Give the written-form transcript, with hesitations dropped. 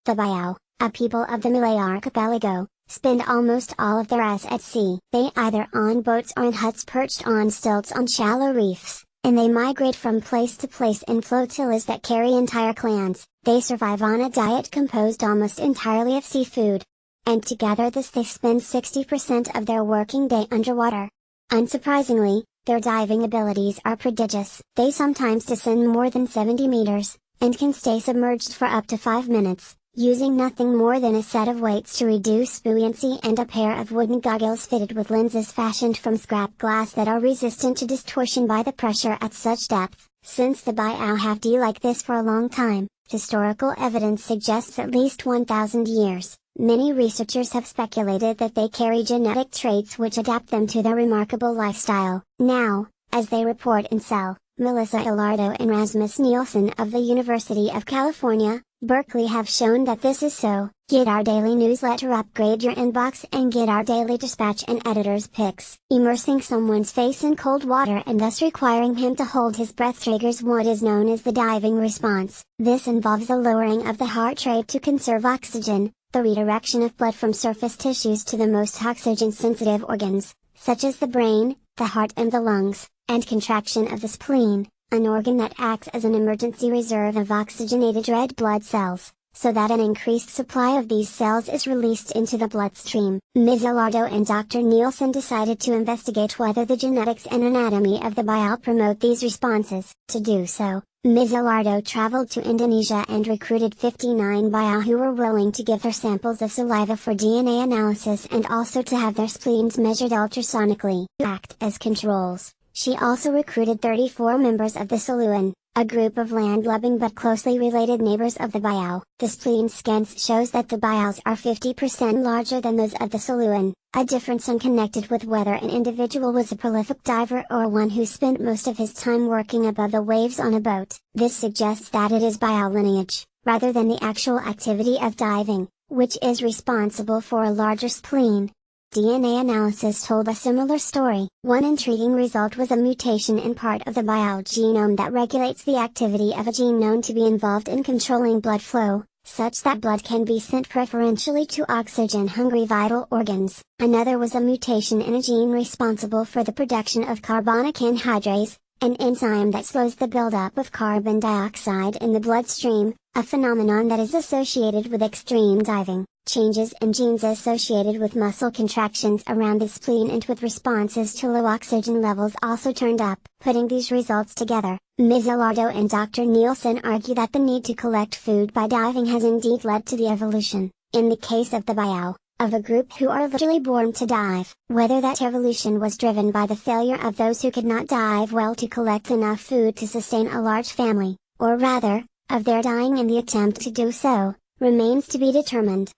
The Bajau, a people of the Malay archipelago, spend almost all of their lives at sea. They either on boats or in huts perched on stilts on shallow reefs, and they migrate from place to place in flotillas that carry entire clans. They survive on a diet composed almost entirely of seafood. And together they spend 60% of their working day underwater. Unsurprisingly, their diving abilities are prodigious. They sometimes descend more than 70 meters, and can stay submerged for up to 5 minutes, using nothing more than a set of weights to reduce buoyancy and a pair of wooden goggles fitted with lenses fashioned from scrap glass that are resistant to distortion by the pressure at such depth. Since the Bajau have died like this for a long time, historical evidence suggests at least 1,000 years. Many researchers have speculated that they carry genetic traits which adapt them to their remarkable lifestyle. Now, as they report in Cell, Melissa Ilardo and Rasmus Nielsen of the University of California, Berkeley have shown that this is so. Get our daily newsletter, upgrade your inbox, and get our daily dispatch and editor's picks. Immersing someone's face in cold water and thus requiring him to hold his breath triggers what is known as the diving response. This involves a lowering of the heart rate to conserve oxygen, the redirection of blood from surface tissues to the most oxygen-sensitive organs, such as the brain, the heart and the lungs, and contraction of the spleen, an organ that acts as an emergency reserve of oxygenated red blood cells, so that an increased supply of these cells is released into the bloodstream. Ms. Ilardo and Dr. Nielsen decided to investigate whether the genetics and anatomy of the Bajau promote these responses. To do so, Ms. Ilardo traveled to Indonesia and recruited 59 Bajau who were willing to give her samples of saliva for DNA analysis and also to have their spleens measured ultrasonically to act as controls. She also recruited 34 members of the Saluan, a group of land-loving but closely related neighbors of the Bajau. The spleen scans shows that the Bajaus are 50% larger than those of the Saluan, a difference unconnected with whether an individual was a prolific diver or one who spent most of his time working above the waves on a boat. This suggests that it is Bajau lineage, rather than the actual activity of diving, which is responsible for a larger spleen. DNA analysis told a similar story. One intriguing result was a mutation in part of the Bajau genome that regulates the activity of a gene known to be involved in controlling blood flow, such that blood can be sent preferentially to oxygen-hungry vital organs. Another was a mutation in a gene responsible for the production of carbonic anhydrase, an enzyme that slows the buildup of carbon dioxide in the bloodstream, a phenomenon that is associated with extreme diving. Changes in genes associated with muscle contractions around the spleen and with responses to low oxygen levels also turned up. Putting these results together, Ms. Ilardo and Dr. Nielsen argue that the need to collect food by diving has indeed led to the evolution, in the case of the Bajau, of a group who are literally born to dive. Whether that evolution was driven by the failure of those who could not dive well to collect enough food to sustain a large family, or rather, of their dying in the attempt to do so, remains to be determined.